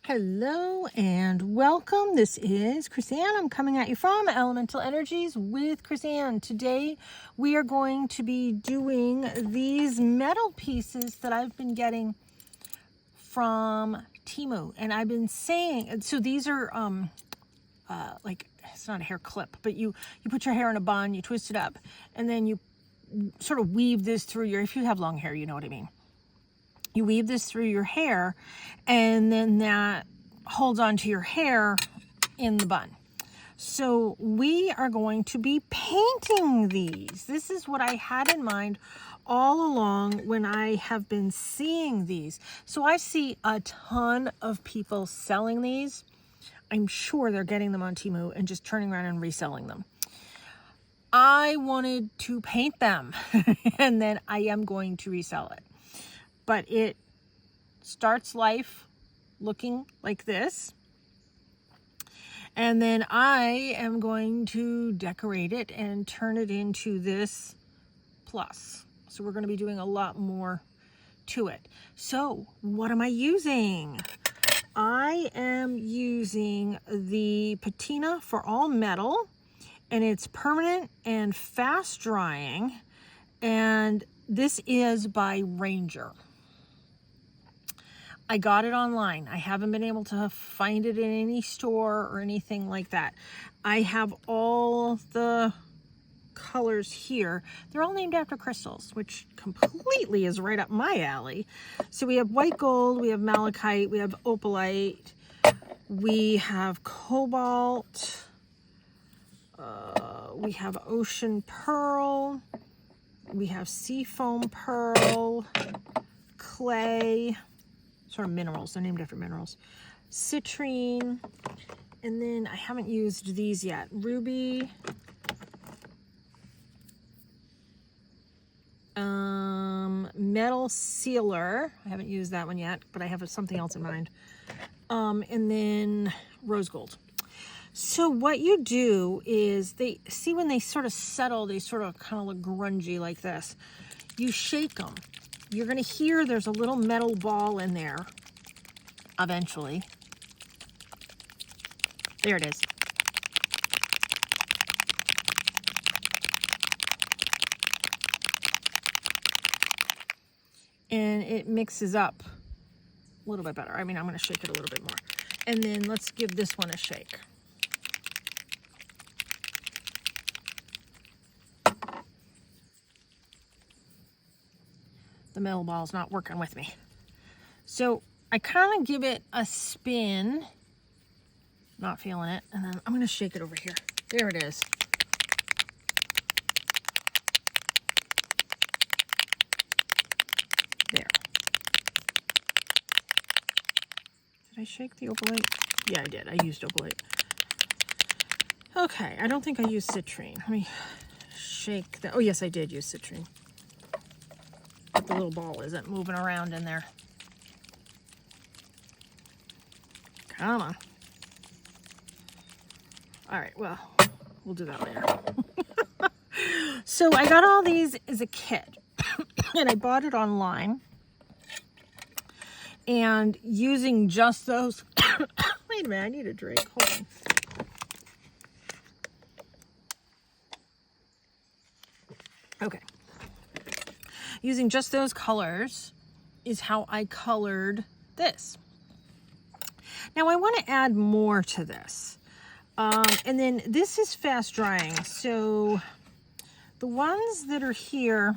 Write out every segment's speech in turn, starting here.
Hello and welcome. This is Chrisanne. I'm coming at you from Elemental Energies with Chrisanne. Today we are going to be doing these metal pieces that I've been getting from Temu. And I've been saying, so these are like, it's not a hair clip, but you put your hair in a bun, you twist it up, and then you sort of weave this through your, if you have long hair, you know what I mean. You weave this through your hair, and then that holds onto your hair in the bun. So we are going to be painting these. This is what I had in mind all along when I have been seeing these. So I see a ton of people selling these. I'm sure they're getting them on Temu and just turning around and reselling them. I wanted to paint them and then I am going to resell it. But it starts life looking like this. And then I am going to decorate it and turn it into this plus. So we're going to be doing a lot more to it. So what am I using? I am using the patina for all metal, and it's permanent and fast drying. And this is by Ranger. I got it online. I haven't been able to find it in any store or anything like that. I have all the colors here. They're all named after crystals, which completely is right up my alley. So we have white gold, we have malachite, we have opalite, we have cobalt, we have ocean pearl, we have seafoam pearl, clay, sort of minerals, they're named after minerals, citrine, and then I haven't used these yet. Ruby, metal sealer, I haven't used that one yet, but I have something else in mind, and then rose gold. So what you do is, they see when they sort of settle, they sort of kind of look grungy like this. You shake them. You're going to hear there's a little metal ball in there eventually. There it is. And it mixes up a little bit better. I mean, I'm going to shake it a little bit more. And then let's give this one a shake. The metal ball is not working with me. So I kind of give it a spin, not feeling it, and then I'm going to shake it over here. There it is. There. Did I shake the opalite? Yeah, I did. I used opalite. Okay, I don't think I used citrine. Let me shake that. Oh, yes, I did use citrine. But the little ball isn't moving around in there. Come on. All right, well, we'll do that later. So I got all these as a kit, and I bought it online. And using just those, wait a minute, I need a drink, hold on. Okay. Using just those colors is how I colored this. Now I want to add more to this. And then this is fast drying. So the ones that are here,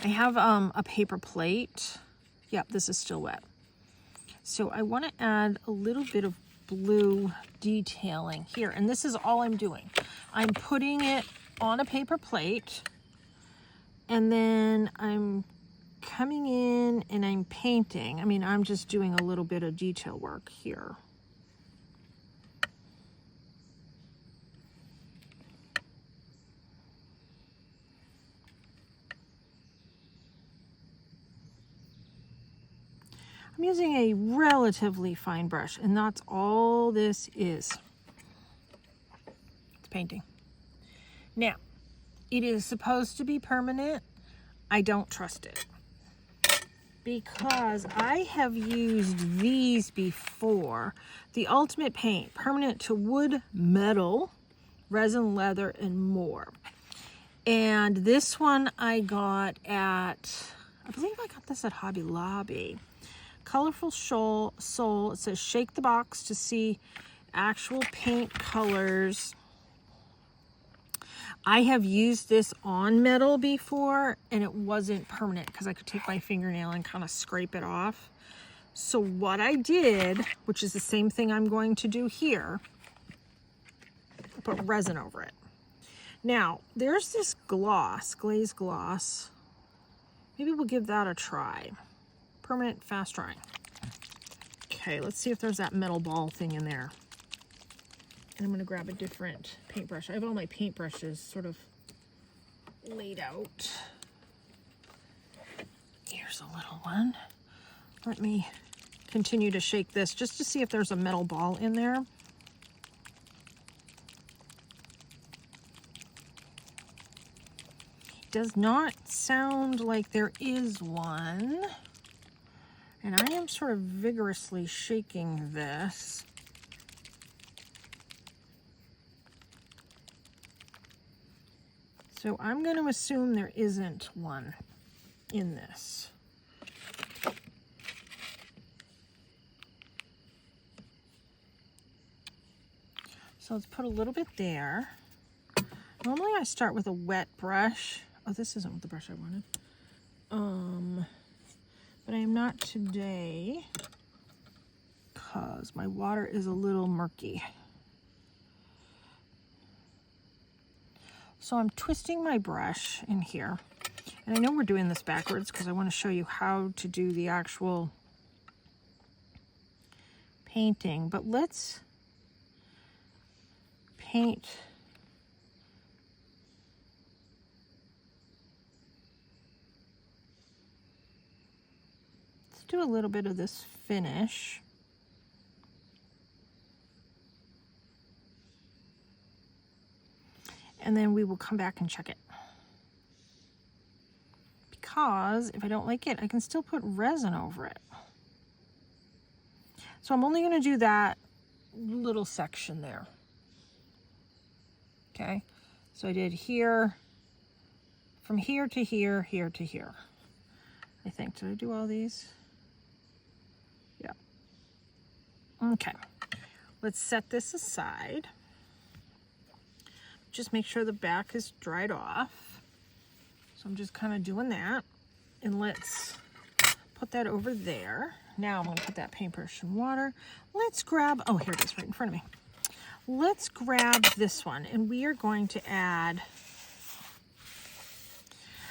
I have a paper plate. Yep, this is still wet. So I want to add a little bit of blue detailing here. And this is all I'm doing. I'm putting it on a paper plate. And then I'm coming in and I'm painting. I mean, I'm just doing a little bit of detail work here. I'm using a relatively fine brush, and that's all this is. It's painting. Now, it is supposed to be permanent. I don't trust it. because I have used these before. The Ultimate Paint, permanent to wood, metal, resin, leather, and more. And this one I got at, I believe I got this at Hobby Lobby. Colorful Soul. It says shake the box to see actual paint colors. I have used this on metal before and it wasn't permanent because I could take my fingernail and kind of scrape it off. So what I did, which is the same thing I'm going to do here, I put resin over it. Now, there's this gloss, glaze gloss. Maybe we'll give that a try. Permanent, fast drying. Okay, let's see if there's that metal ball thing in there. And I'm gonna grab a different paintbrush. I have all my paintbrushes sort of laid out. Here's a little one. Let me continue to shake this just to see if there's a metal ball in there. Does not sound like there is one. And I am sort of vigorously shaking this. So I'm going to assume there isn't one in this. So let's put a little bit there. Normally I start with a wet brush. Oh, this isn't the brush I wanted. But I am not today because my water is a little murky. So I'm twisting my brush in here. And I know we're doing this backwards because I want to show you how to do the actual painting. But let's paint do a little bit of this finish. And then we will come back and check it. Because if I don't like it, I can still put resin over it. So I'm only going to do that little section there. Okay, so I did here, from here to here, here to here. I think, did I do all these? Yeah. Okay, let's set this aside. Just make sure the back is dried off. So I'm just kind of doing that. And let's put that over there. Now I'm going to put that paintbrush in water. Let's grab, oh, here it is right in front of me. Let's grab this one and we are going to add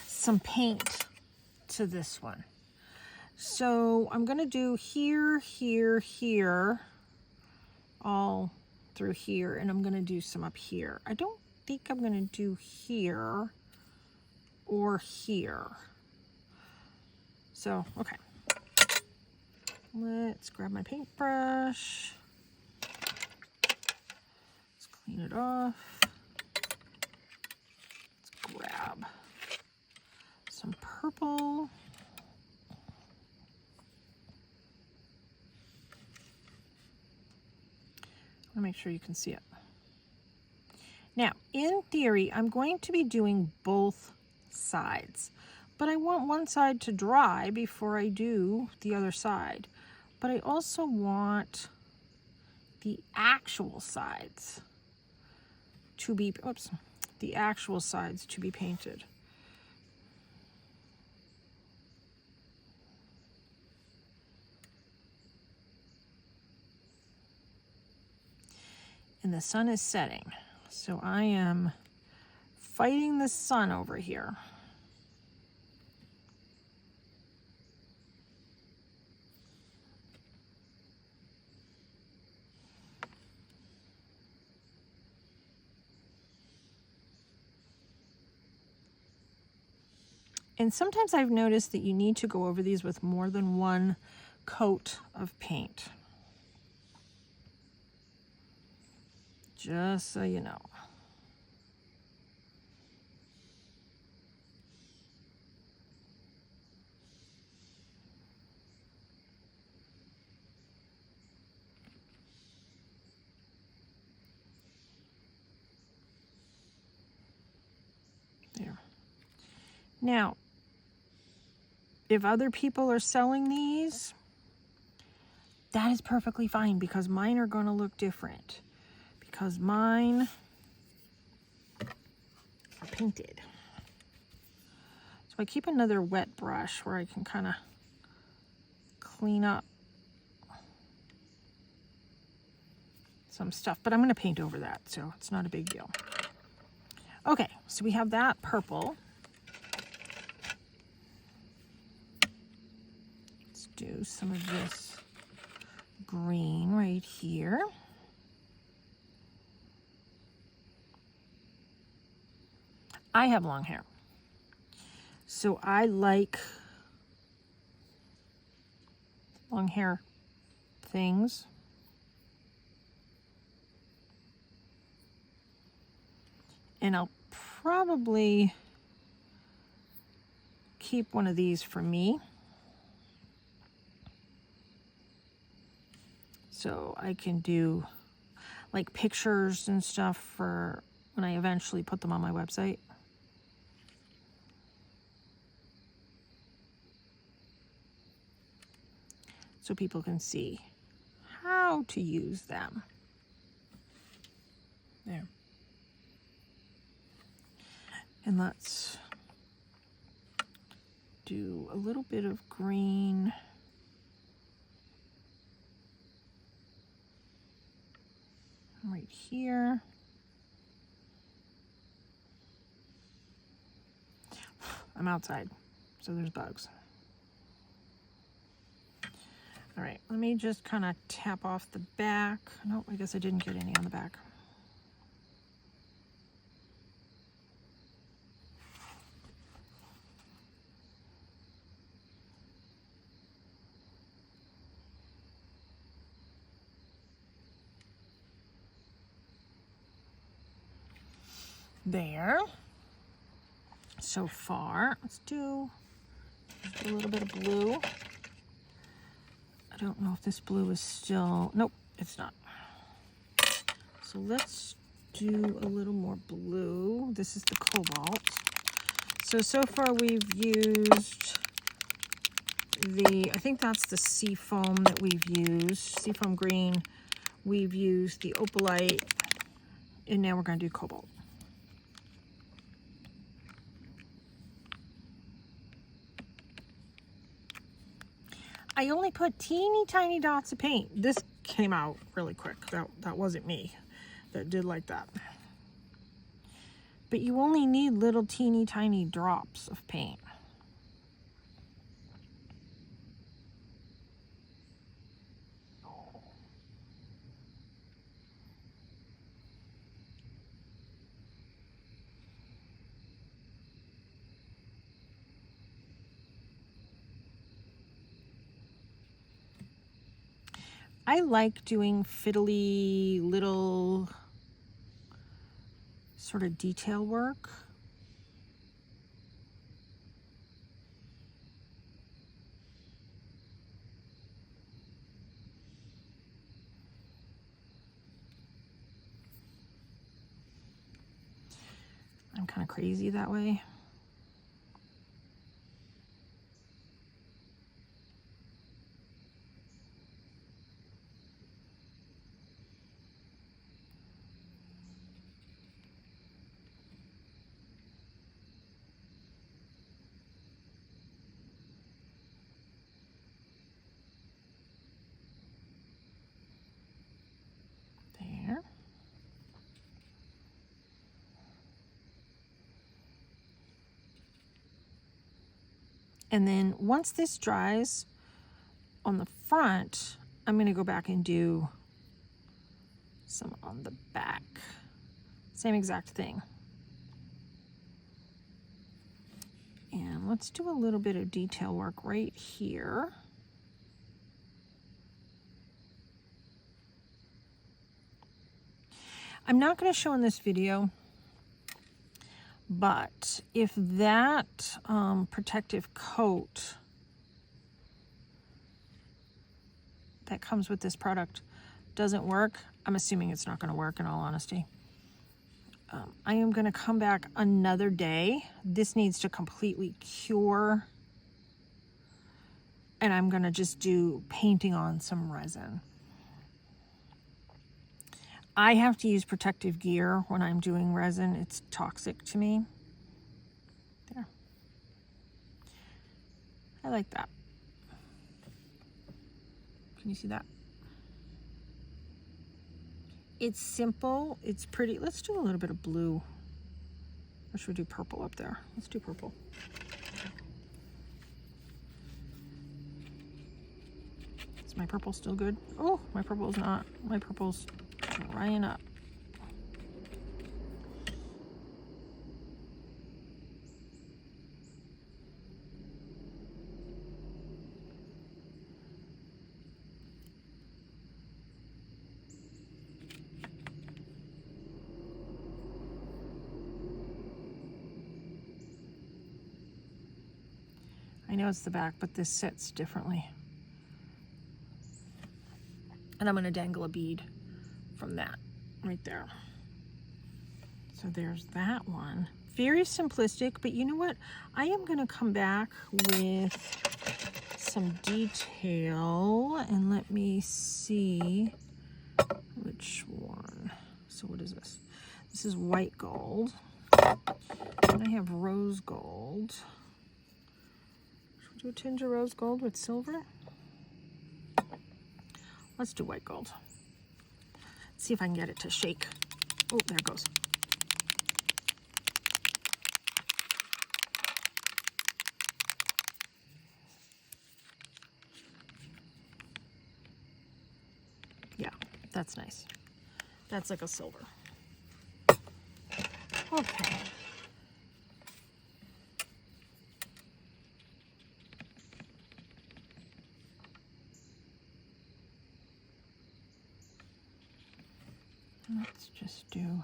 some paint to this one. So I'm going to do here, here, here, all through here, and I'm going to do some up here. I don't think I'm going to do here or here. So, okay. Let's grab my paintbrush. Let's clean it off. Let's grab some purple. I want to make sure you can see it. Now, in theory, I'm going to be doing both sides, but I want one side to dry before I do the other side. But I also want the actual sides to be, the actual sides to be painted. And the sun is setting. So I am fighting the sun over here. And sometimes I've noticed that you need to go over these with more than one coat of paint. Just so you know. Now, if other people are selling these, that is perfectly fine, because mine are going to look different, because mine are painted. So I keep another wet brush where I can kind of clean up some stuff, but I'm going to paint over that, so it's not a big deal. Okay, so we have that purple. Let's do some of this green right here. I have long hair, so I like long hair things. And I'll probably keep one of these for me, so I can do like pictures and stuff for when I eventually put them on my website. So people can see how to use them. There. And let's do a little bit of green. Right here. I'm outside, so there's bugs. All right, let me just kind of tap off the back. No, I guess I didn't get any on the back. There. So far, let's do a little bit of blue. I don't know if this blue is still, nope, it's not. So let's do a little more blue. This is the cobalt. So far we've used I think that's the seafoam that we've used, seafoam green. We've used the opalite, and now we're going to do cobalt. I only put teeny tiny dots of paint. This came out really quick. That wasn't me that did like that. But you only need little teeny tiny drops of paint. I like doing fiddly little sort of detail work. I'm kind of crazy that way. There. And then once this dries on the front, I'm going to go back and do some on the back. Same exact thing. And let's do a little bit of detail work right here. I'm not going to show in this video, but if that protective coat that comes with this product doesn't work, I'm assuming it's not going to work in all honesty. I am going to come back another day. This needs to completely cure. And I'm going to just do painting on some resin. I have to use protective gear when I'm doing resin. It's toxic to me. There. I like that. Can you see that? It's simple. It's pretty. Let's do a little bit of blue. Or should we do purple up there? Let's do purple. Is my purple still good? Oh, my purple is not. My purple's drying up. I know it's the back, but this sits differently. And I'm going to dangle a bead from that right there. So there's that one. Very simplistic, but you know what? I am going to come back with some detail, and let me see which one. So what is this? This is white gold. And I have rose gold. Should we do a tinge of rose gold with silver? Let's do white gold. Let's see if I can get it to shake. Oh, there it goes. Yeah, that's nice. That's like a silver. Okay. Let's just do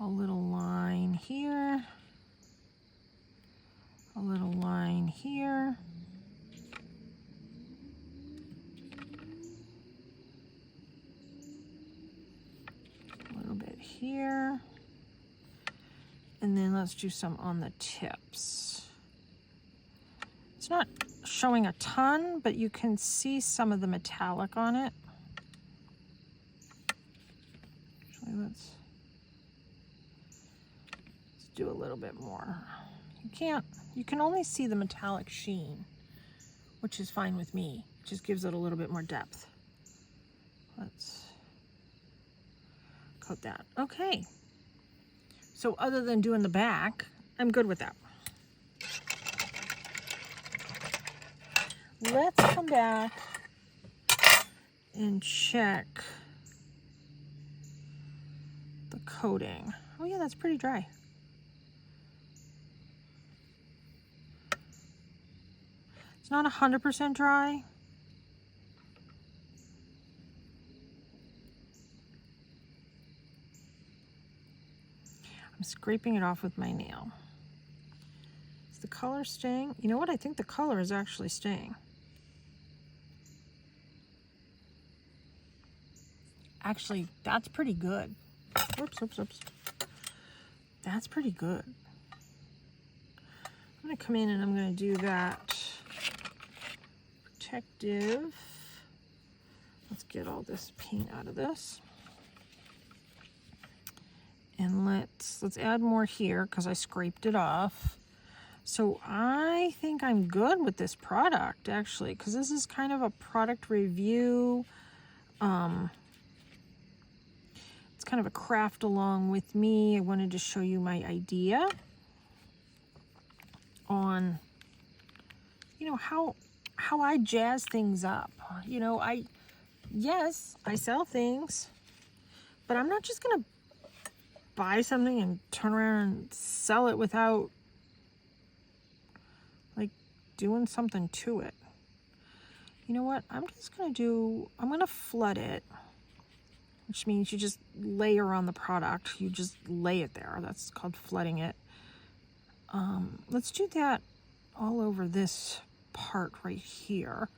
a little line here, a little line here, a little bit here, and then let's do some on the tips. It's not showing a ton, but you can see some of the metallic on it. Let's do a little bit more. You can only see the metallic sheen, which is fine with me. It just gives it a little bit more depth. Let's coat that. Okay. So other than doing the back, I'm good with that. Let's come back and check the coating. Oh yeah, that's pretty dry. It's not 100% dry. I'm scraping it off with my nail. Is the color staying? You know what? I think the color is actually staying. Actually, that's pretty good. Oops, oops, oops. That's pretty good. I'm going to come in and I'm going to do that protective. Let's get all this paint out of this. And let's add more here because I scraped it off. So I think I'm good with this product, actually, because this is kind of a product review. It's kind of a craft along with me. I wanted to show you my idea on, you know, how I jazz things up. You know, yes, I sell things, but I'm not just gonna buy something and turn around and sell it without like doing something to it. You know what? I'm gonna flood it, which means you just layer on the product. You just lay it there. That's called flooding it. Let's do that all over this part right here.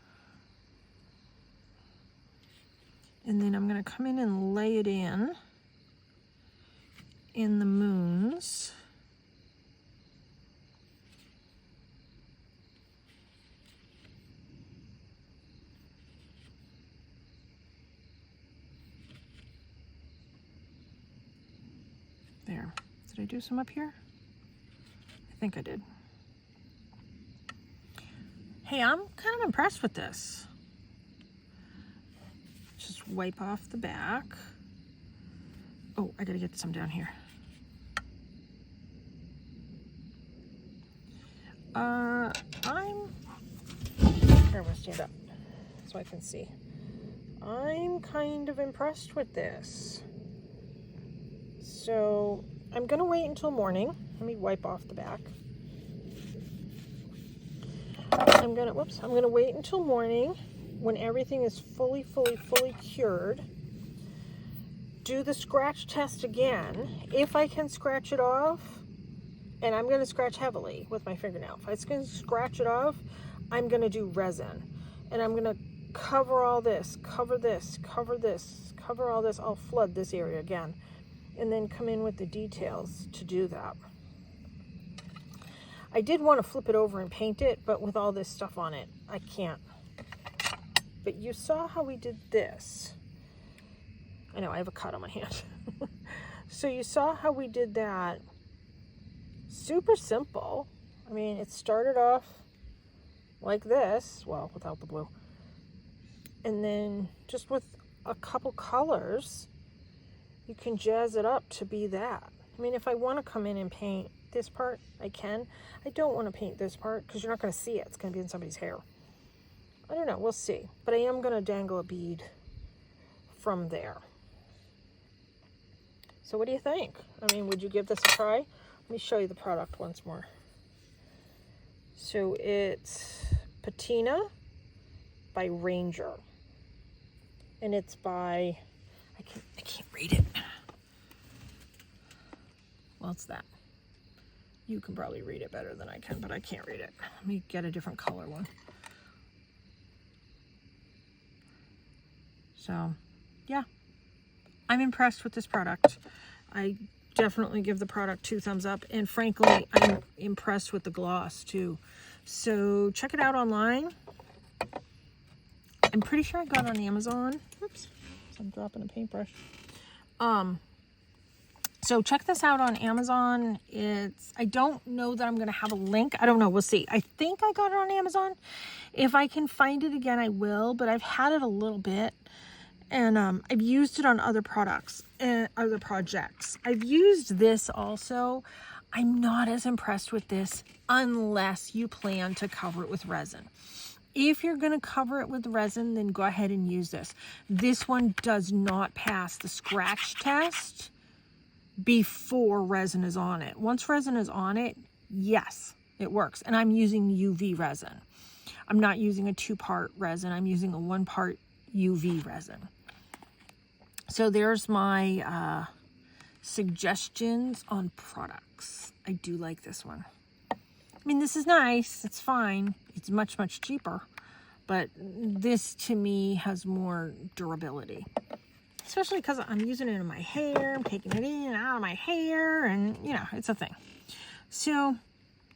And then I'm going to come in and lay it in in the moons. There. Did I do some up here? I think I did. Hey, I'm kind of impressed with this. Just wipe off the back. Oh, I gotta get some down here. Here, I'm gonna stand up so I can see. I'm kind of impressed with this. So I'm gonna wait until morning. Let me wipe off the back. I'm gonna wait until morning when everything is fully cured. Do the scratch test again. If I can scratch it off, and I'm gonna scratch heavily with my fingernail. If I can scratch it off, I'm gonna do resin. And I'm gonna cover all this, cover this, cover this, cover all this. I'll flood this area again. And then come in with the details to do that. I did want to flip it over and paint it, but with all this stuff on it, I can't. But you saw how we did this. I know, I have a cut on my hand. So you saw how we did that. Super simple. I mean, it started off like this, well, without the blue. And then just with a couple colors, you can jazz it up to be that. I mean, if I want to come in and paint this part, I can. I don't want to paint this part because you're not going to see it. It's going to be in somebody's hair. I don't know. We'll see. But I am going to dangle a bead from there. So what do you think? I mean, would you give this a try? Let me show you the product once more. So it's Patina by Ranger. And it's by, I can't read it. Well, it's that. You can probably read it better than I can, but I can't read it. Let me get a different color one. So, yeah. I'm impressed with this product. I definitely give the product 2 thumbs up. And frankly, I'm impressed with the gloss too. So check it out online. I'm pretty sure I got it on Amazon. Oops, I'm dropping a paintbrush. So check this out on Amazon. I don't know that I'm going to have a link. I don't know. We'll see. I think I got it on Amazon. If I can find it again, I will. But I've had it a little bit. And I've used it on other products and other projects. I've used this also. I'm not as impressed with this unless you plan to cover it with resin. If you're going to cover it with resin, then go ahead and use this. This one does not pass the scratch test before resin is on it. Once resin is on it, yes, it works. And I'm using UV resin. I'm not using a 2-part resin. I'm using a 1-part UV resin. So there's my suggestions on products. I do like this one. I mean, this is nice. It's fine. It's much cheaper. But this, to me, has more durability. Especially because I'm using it in my hair. I'm taking it in and out of my hair. And, you know, it's a thing. So,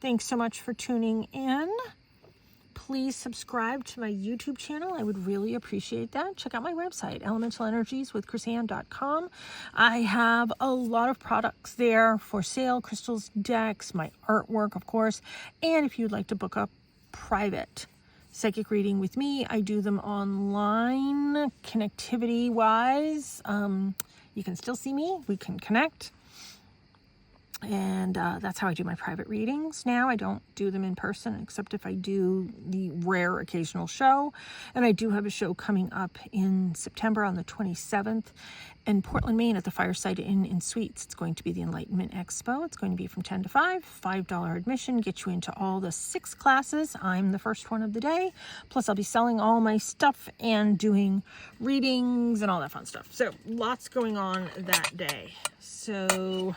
thanks so much for tuning in. Please subscribe to my YouTube channel. I would really appreciate that. Check out my website, elementalenерgieswithchrisanne.com. I have a lot of products there for sale, crystals, decks, my artwork, of course. And if you'd like to book a private psychic reading with me, I do them online, connectivity-wise. You can still see me. We can connect. And that's how I do my private readings now. I don't do them in person, except if I do the rare occasional show. And I do have a show coming up in September on the 27th in Portland, Maine at the Fireside Inn and Suites. It's going to be the Enlightenment Expo. It's going to be from 10 to 5, $5 admission, get you into all the 6 classes. I'm the first one of the day. Plus, I'll be selling all my stuff and doing readings and all that fun stuff. So, lots going on that day. So,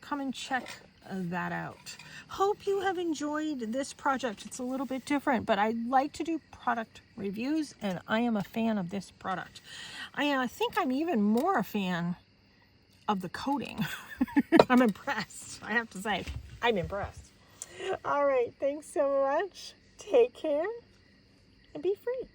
come and check that out. Hope you have enjoyed this project. It's a little bit different, but I like to do product reviews, and I am a fan of this product. I think I'm even more a fan of the coating. I'm impressed, I have to say. I'm impressed. All right, thanks so much. Take care and be free.